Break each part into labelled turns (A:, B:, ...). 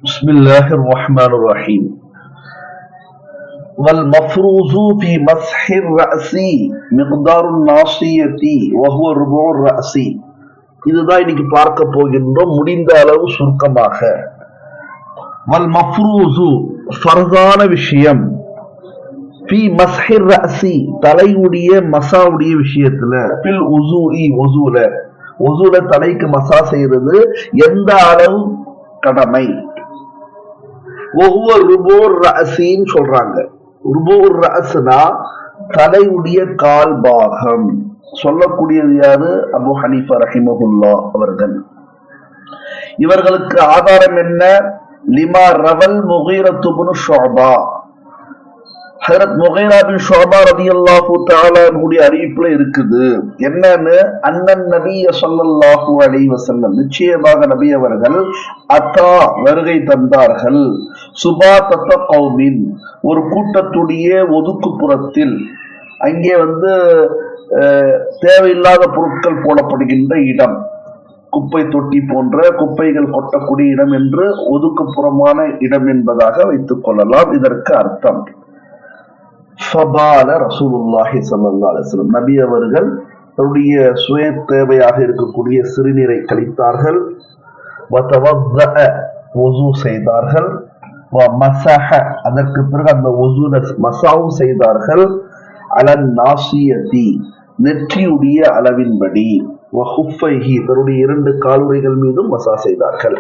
A: بسم الله الرحمن الرحيم. والمفروض في مسح الرأس مقدار الناصية وهو ربع الرأس. இதுதான் இன்னைக்கு பார்க்க போகின்றோம், முடிந்த அளவு சுருக்கமாக. வல் மஃப்ரூசு ஃபர்தான விஷயம், ஃபி மஸ்ஹிர் ரஅசி தலையுடைய மசாவுடைய விஷயத்துல, ஃபில் உஸூஇ ஒசூல தலைக்கு மசா செய்யறது எந்த அளவு கடமை. ஒவ்வொரு ருபூர் ரஅசின்னு சொல்றாங்க. ருபூர் ரஅஸ்னா தலையுடைய கால் பாகம். சொல்லக்கூடியது யாரு? அபு ஹனீஃபா ரஹிமஹுல்லாஹ் அவர்கள். இவர்களுக்கு ஆதாரம் என்ன? லிமா ரவல் முகீரத்து இப்னு ஷுஅபா, ஹஜ்ரத் முகீரா பின் ஷுஅபா ரலியல்லாஹு தஆலா அவர்களுடைய அறிவிப்புல இருக்குது. என்னன்னு, அன்னன் நபிய ஸல்லல்லாஹு அலைஹி வஸல்லம், நிச்சயமாக நபி அவர்கள் அத்தா வருகை தந்தார்கள், சுபாதத கௌமின் ஒரு கூட்டத்துடைய ஒதுக்குப்புறத்தில். அங்கே தேவையில்லாத பொருட்கள் போடப்படுகின்ற இடம், குப்பை தொட்டி போன்ற குப்பைகள் கொட்டக்கூடிய இடம் என்று ஒதுக்குப்புறமான இடம் என்பதாக வைத்துக் கொள்ளலாம். இதற்கு அர்த்தம் ஃபபால ரசூலுல்லாஹி ஸல்லல்லாஹு அலைஹி வஸல்லம், நபி அவர்கள் தன்னுடைய சுய தேவையாக இருக்கக்கூடிய சிறுநீரை கழித்தார்கள். வதவத்தஅ வுது செய்தார்கள். வமஸஹ அதற்கு பிறகு அந்த வுதுல மஸாவு செய்தார்கள். அலன் நாசியதி நெற்றியுடைய அளவின்படி. வஹுஃபைஹி தன்னுடைய இரண்டு காலுறைகள் மீதும் மசா செய்தார்கள்.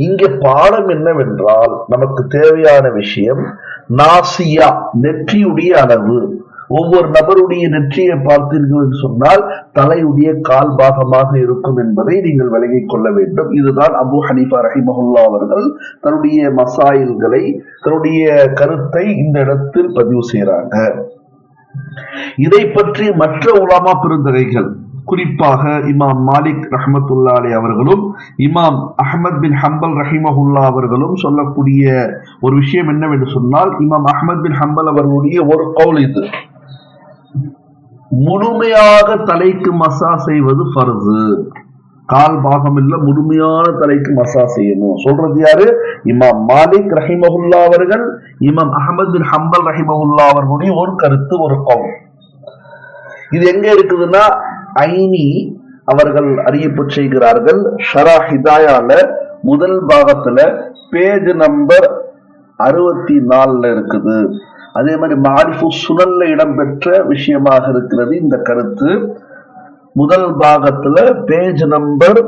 A: இங்கே பாடம் என்னவென்றால், நமக்கு தேவையான விஷயம் நாசியா நெற்றியுடைய அளவு. ஒவ்வொரு நபருடைய நெற்றியை பார்த்தீர்கள் என்று சொன்னால் தலையுடைய கால் பாகமாக இருக்கும் என்பதை நீங்கள் விளங்கிக் கொள்ள வேண்டும். இதுதான் அபு ஹனீஃபா ரஹிமஹுல்லாஹ் அவர்கள் தன்னுடைய மசாயில்களை, தன்னுடைய கருத்தை இந்த இடத்தில் பதிவு செய்கிறாங்க. இதை பற்றி மற்ற உலமா பெருந்தகைகள், குறிப்பாக இமாம் மாலிக் ரஹ்மத்துல்லாஹி அலைஹி அவர்களும் இமாம் அஹ்மத் பின் ஹம்பல் ரஹிமஹுல்லாஹ் அவர்களும் சொல்லக்கூடிய ஒரு விஷயம் என்னவென்று சொன்னால், இமாம் அஹ்மத் பின் ஹம்பல் அவர்களுடைய ஒரு கவுல் இது, முழுமையாக தலைக்கு மசா செய்வது ஃபர்து. கால் பாகம் இல்ல, முழுமையான தலைக்கு மசா செய்யணும். சொல்றது யாரு? இமாம் மாலிக் ரஹிமஹுல்லாஹ் அவர்கள், இமாம் அஹ்மத் பின் ஹம்பல் ரஹிமஹுல்லாஹ் அவர்களுடைய ஒரு கருத்து, ஒரு கவுல். இது எங்க இருக்குதுன்னா, ஐனி அவர்கள் அறியப்பட்டு செய்கிறார்கள். ஷரா ஹிதாயால முதல் பாகத்துல பேஜ் நம்பர் 64 இருக்குது. அதே மாதிரி மாரிஃபு சுனல்ல இடம்பெற்ற விஷயமாக இருக்கிறது இந்த கருத்து. முதல் பாகத்துல பேஜ் நம்பர்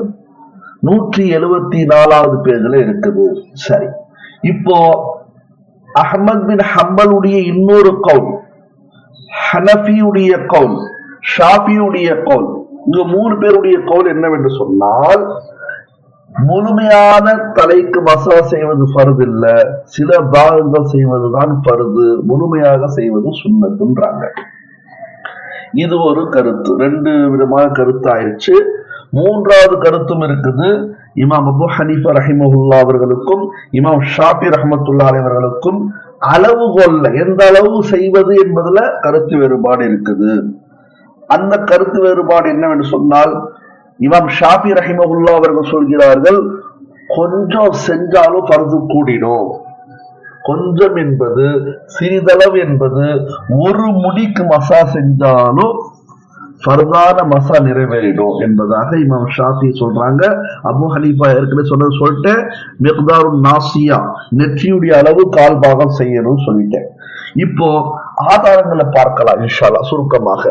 A: 174வது பேஜ்ல இருக்குது. சரி, இப்போ அஹ்மத் பின் ஹம்பலுடைய இன்னொரு கவுல், ஹனஃபியுடைய கவுல், ஷாஃபியுடைய கவுல், இங்க 3 பேருடைய கவுல் என்னவென்று சொன்னால், முழுமையான தலைக்கு மசா செய்வது ஃபர்து இல்ல, சில பாகங்கள் செய்வதுதான் ஃபர்து, முழுமையாக செய்வது சுன்னத்துன்றாங்க. இது ஒரு கருத்து. 2 விதமான கருத்து ஆயிடுச்சு. 3வது கருத்தும் இருக்குது. இமாம் அபு ஹனீஃபா ரஹிமஹுல்லாஹ் அவர்களுக்கும் இமாம் ஷாஃபி ரஹ்மத்துல்லாஹி அலைஹி அவர்களுக்கும் அளவுகோல்ல எந்த அளவு செய்வது என்பதுல கருத்து வேறுபாடு இருக்குது. அந்த கருத்து வேறுபாடு என்னவென்று சொன்னால், இமாம் ஷாஃபி ரஹிமஹுல்லாஹ் அவர்கள் சொல்கிறார்கள், கொஞ்சம் செஞ்சாலும் ஃபர்து கூடிடும். கொஞ்சம் என்பது, சிறிதளவு என்பது, ஒரு முடிக்கு மசா செஞ்சாலும் ஃபர்தான மசா நிறைவேறிடும் என்பதாக இமாம் ஷாஃபி சொல்றாங்க. அபு ஹனீஃபா ஏற்கனவே சொல்லிட்டு மிக்தாருன் நாசியா நெற்றியுடைய அளவு கால் பாகம் செய்யணும்னு சொல்லிட்டேன். இப்போ ஆதாரங்களை பார்க்கலாம் இன்ஷா அல்லாஹ் சுருக்கமாக.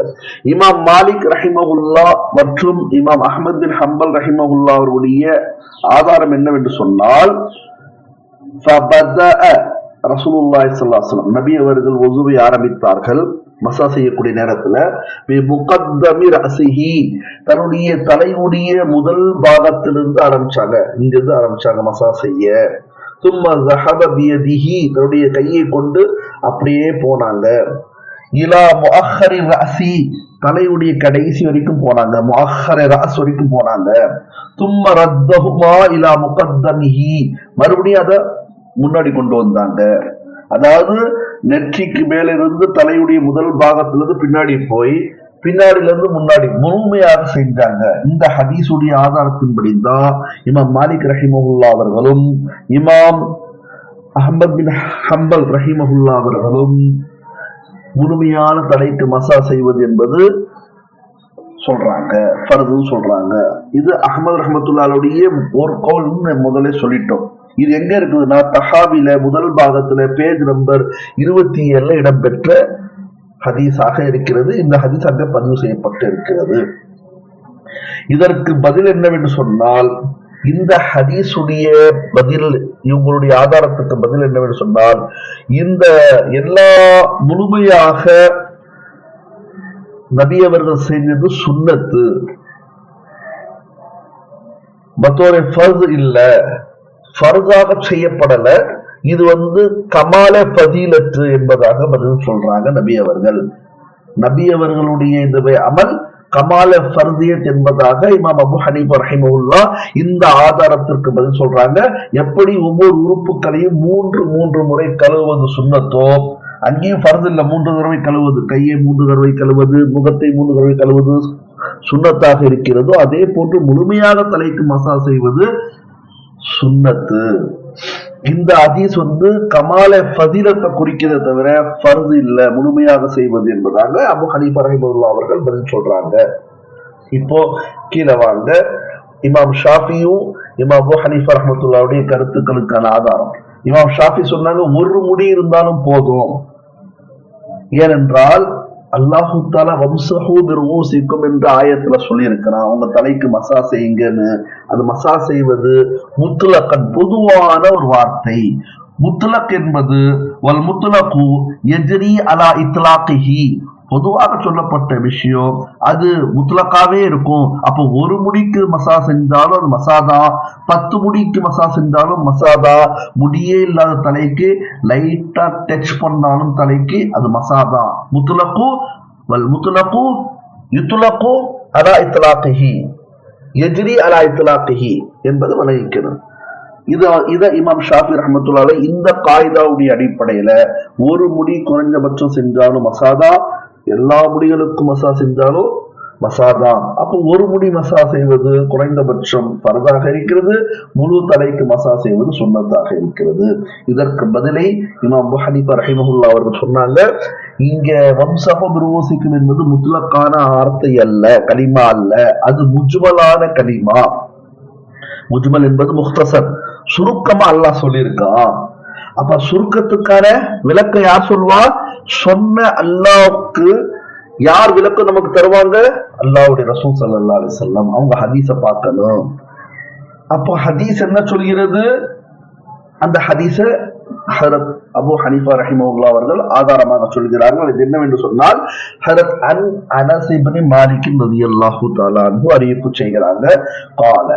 A: இமாம் மாலிக் ரஹிமஹுல்லாஹ் மற்றும் இமாம் அஹ்மத் பின் ஹம்பல் ரஹிமஹுல்லாஹ் அவருடைய ஆதாரம் என்னவென்று சொன்னால், ரசூலுல்லாஹி ஸல்லல்லாஹு அலைஹி வஸல்லம் நபி அவர்கள் வுதுவை ஆரம்பித்தார்கள் மசா செய்யக்கூடிய நேரத்துல, தன்னுடைய தலையுடைய முதல் பாகத்திலிருந்து ஆரம்பிச்சாங்க, இங்கிருந்து ஆரம்பிச்சாங்க மசா செய்ய. தன்னுடைய கையை கொண்டு அப்படியே போனாங்க. இலா முஅஹ்ஹரி ரஅசி தலையுடைய கடைசி வரைக்கும் போனாங்க, முஅஹ்ஹரி ரஅஸ் வரைக்கும் போனாங்க. தும்ம ரத்தஹுமா இலா முகத்தமிஹி மறுபடியும் அத முன்னாடி கொண்டு வந்தாங்க. அதாவது நெற்றிக்கு மேல இருந்து தலையுடைய முதல் பாகத்திலிருந்து பின்னாடி போய் பின்னாடில இருந்து முன்னாடி முழுமையாக செஞ்சாங்க. இந்த ஹதீஸுடைய ஆதாரத்தின்படி தான் இமாம் மாலிக் ரஹிமஹுல்லா அவர்களும் இமாம் அஹ்மத் பின் ஹம்பல் ரஹிமஹுல்லா அவர்களும் முழுமையான தலைக்கு மசா செய்வது என்பது சொல்றாங்க, ஃபர்து சொல்றாங்க. இது அஹ்மத் ரஹ்மத்துல்லாஹுடைய ஒரு கவுல்னு முதல்ல சொல்லிட்டோம். இது எங்க இருக்குதுன்னா தஹாவில முதல் பாகத்துல பேஜ் நம்பர் 27 இடம்பெற்ற ஹதீஸாக இருக்கிறது. இந்த ஹதீஸ் அங்கே பதிவு செய்யப்பட்டு இருக்கிறது. இதற்கு பதில் என்னவென்று சொன்னால், இந்த ஹதீஸுடைய பதில், இவங்களுடைய ஆதாரத்துக்கு பதில் என்னவென்று சொன்னால், இந்த எல்லா முழுமையாக நபி அவர்கள் செஞ்சது சுன்னத்து, பத்தோரை ஃபர்ஸ் இல்ல, ஃபர்ஸாக செய்யப்படல. இது கமால ஃபதீலத்து என்பதாக பதில் சொல்றாங்க நபி அவர்கள். நபி அவர்களுடைய இந்த அமல் கமால ஃபர்தியத் என்பதாக இமாம் அபு ஹனீஃபா ரஹிமஹுல்லா இந்த ஆதாரத்திற்கு பதில் சொல்றாங்க. எப்படி ஒவ்வொரு உறுப்புகளையும் மூன்று முறை கழுவுவது சுன்னத்தோ, அங்கேயும் ஃபர்து இல்ல 3 தடவை கழுவுவது, கையை 3 தடவை கழுவுவது, முகத்தை 3 தடவை கழுவுவது சுன்னத்தாக இருக்கிறதோ, அதே போன்று முழுமையாக தலைக்கு மசா செய்வது சுன்னத்து. இந்த ஹதீஸ் கமால ஃபதீலத்தை குறிக்கிறத தவிர ஃபர்து இல்ல, முழுமையாக செய்வது என்பதாக அபு ஹனீஃபா ரஹிமஹுல்லாஹ் அவர்கள் பதில் சொல்றாங்க. இப்போ கீழே வாங்க, இமாம் ஷாஃபியும் இமாம் அபு ஹனீஃபா ரஹ்மத்துல்லாஹுடைய கருத்துக்களுக்கான ஆதாரம். இமாம் ஷாஃபி சொன்னாங்க, ஒரு முடி இருந்தாலும் போதும். ஏனென்றால் அல்லாஹு தஆலா வம்ஸஹு பிருஊசிக்கும் என்ற ஆயத்துல சொல்லி இருக்கிறான், உங்க தலைக்கு மசா செய்யுங்கன்னு. அது மசா செய்வது முத்லகன், பொதுவான ஒரு வார்த்தை. முத்லக் என்பது வல் முத்லகு யஜ்ரி அலா இத்லாகிஹி, பொதுவாக சொல்லப்பட்ட விஷயம் அது முத்லக்காவே இருக்கும். அப்போ ஒரு முடிக்கு மசா செஞ்சாலும் அது மசாதா, 10 முடிக்கு மசா செஞ்சாலும் மசாதா, முடியே இல்லாத தலைக்கு லைட்டா டச் பண்ணாலும் தலைக்கு அது மசாதா. முத்லகு வல் முத்லகு யுத்லகு அலா இத்லாகிஹி யஜ்ரி அலா இத்லாகிஹி என்பது விளங்கிக்கணும். இத இமாம் ஷாஃபி ரஹ்மத்துல்லாஹி அலைஹி இந்த காயிதாவுடைய அடிப்படையில ஒரு முடி குறைஞ்சபட்சம் செஞ்சாலும் மசாதா, எல்லா முடிகளுக்கும் மசா செஞ்சாலும் மசாதா. அப்போ ஒரு முடி மசா செய்வது குறைந்தபட்சம் ஃபர்தாக இருக்கிறது, முழு தலைக்கு மசா செய்வது சுன்னத்தாக இருக்கிறது. இதற்கு பதிலை இமாம் அபூ ஹனீஃபா ரஹிமஹுல்லாஹ் அவர்கள் சொன்னாங்க, இங்க வம்சஹு பிருஊசிக்கும் என்பது முத்லக்கான வார்த்தை அல்ல, கலிமா அல்ல, அது முஜ்மலான கலிமா. முஜ்மல் என்பது முக்தசர், சுருக்கமா அல்லாஹ் சொல்லியிருக்கான். அப்ப சுருக்கத்துக்கான விளக்கம் யார் சொல்வா? சொன்ன அல்லாஹ்வுக்கு யார் விளக்கம் நமக்கு தருவாங்க? அல்லாஹ்வுடைய ரசூல் ஸல்லல்லாஹு அலைஹி வஸல்லம். அவங்க ஹதீஸை பார்க்கணும். அப்போ ஹதீஸ் என்ன சொல்கிறது? அந்த ஹதீஸை ஹஜ்ரத் அபூ ஹனீஃபா ரஹிமஹுல்லாஹ் அவர்கள் ஆதாரமாக சொல்கிறார்கள். இது என்னவென்று சொன்னால், ஹஜ்ரத் அனஸ் இப்னு மாலிக் ரலியல்லாஹு தஆலா அன்ஹு அறிவிப்பு செய்கிறாங்க, قال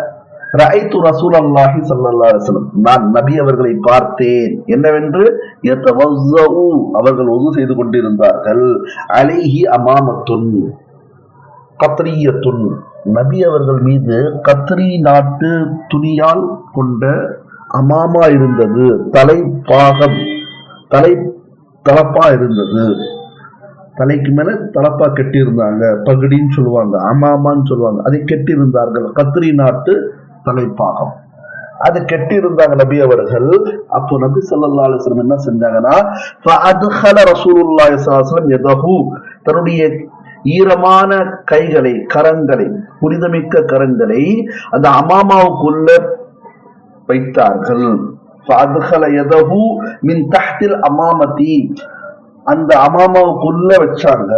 A: ரஅய்து ரசூலல்லாஹி ஸல்லல்லாஹு அலைஹி வஸல்லம், நான் நபி அவர்களை பார்த்தேன். என்னவென்று? யதவஸ்ஸு, அவர்கள் உது செய்து கொண்டிருந்தார்கள். அலைஹி அமாமத்துன் கத்ரியத்துன், நபி அவர்கள் மீது கத்ரி நாட்டு துணியால் கொண்ட அமாமா இருந்தது, தலைப்பாகம், தலப்பா இருந்தது. தலைக்கு மேல தலப்பா கட்டி இருந்தாங்க, பகுடின்னு சொல்லுவாங்க, அமாமான்னு சொல்லுவாங்க. அதை கட்டி இருந்தார்கள், கத்ரி நாட்டு தலைப்பாகம், அது கெட்டி இருந்தாங்க நபி அவர்கள். அப்போ நபி ஸல்லல்லாஹு அலைஹி வஸல்லம் என்ன செஞ்சாங்கன்னா, ஃபஅத்ஹல ரசூலுல்லாஹி ஸல்லல்லாஹு அலைஹி வஸல்லம் யதஹு, தன்னுடைய ஈரமான கைகளை, கரங்களை, புனிதமிக்க கரங்களை அந்த அமாமாவுக்குள்ள வைத்தார்கள். ஃபஅத்ஹல யதஹு மின் தஹ்தில் அமாமதி, அந்த அமாமாவுக்குள்ள வச்சாங்க,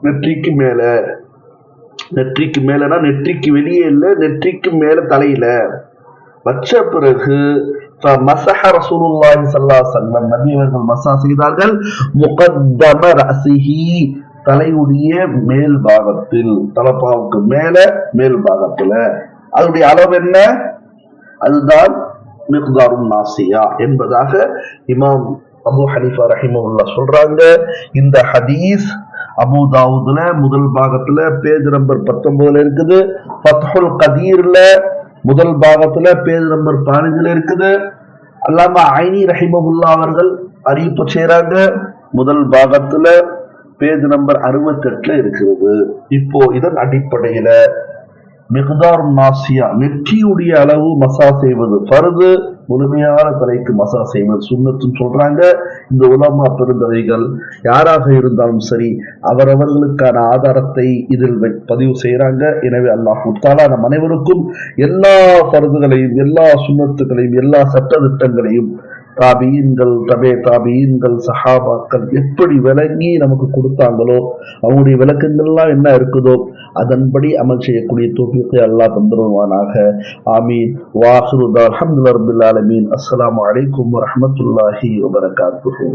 A: நெற்றிக்கு மேல. நெற்றிக்கு மேலனா நெற்றிக்கு வெளியே இல்ல, நெற்றிக்கு மேல தலையில வச்ச பிறகு மஸஹ ரசூலுல்லாஹி ஸல்லல்லாஹு அலைஹி வஸல்லம், நபி அவர்கள் மஸா செய்தார்கள். முகத்தம ரஸிஹி, தலையுடைய மேல் பாகத்தில், தலப்பாவுக்கு மேல மேல் பாகத்துல. அதனுடைய அளவு என்ன? அதுதான் மிக்தாருன் நாசியா என்பதாக இமாம் அபூ ஹனீஃபா ரஹிமஹுல்லாஹ் சொல்றாங்க. இந்த ஹதீஸ் அபூ தாவூதுல முதல் பாகத்துல பேஜ் நம்பர் 19 இருக்குது, ஃபத்ஹுல் கதீர்ல முதல் பாகத்துல பேஜ் நம்பர் 15 இருக்குது. அல்லாமா ஐனி ரஹிமஹுல்லாஹ் அவர்கள் அறிவிப்பு செய்றாங்க, முதல் பாகத்துல பேஜ் நம்பர் 68 இருக்கிறது. இப்போ இதன் அடிப்படையில மிக்தார் நாசியா, நெற்றியுடைய அளவு மசா செய்வது பர்து, முழுமையான தலைக்கு மசா செய்வது சுன்னத்துன்னு சொல்றாங்க. இந்த உலமா பெருந்தவைகள் யாராக இருந்தாலும் சரி அவரவர்களுக்கான ஆதாரத்தை இதில் பதிவு செய்யறாங்க. எனவே அல்லாஹ் தஆலா நம் அனைவருக்கும் எல்லா பர்துகளையும், எல்லா சுன்னத்துகளையும், எல்லா சட்ட திட்டங்களையும் தாபியீன்கள், தாபியீன்கள், சஹாபாக்கள் எப்படி விளங்கி நமக்கு கொடுத்தாங்களோ, அவங்களுடைய விளக்கங்கள்லாம் என்ன இருக்குதோ அதன்படி அமல் செய்யக்கூடிய தௌஃபீக்கை அல்லாஹ் தந்துருவானாக. ஆமீன். வ ஆகிரு தஅவானா அல்ஹம்துலில்லாஹி ரப்பில் ஆலமீன். அஸ்ஸலாமு அலைக்கும் வரஹ்மத்துல்லாஹி வபரகாத்துஹு.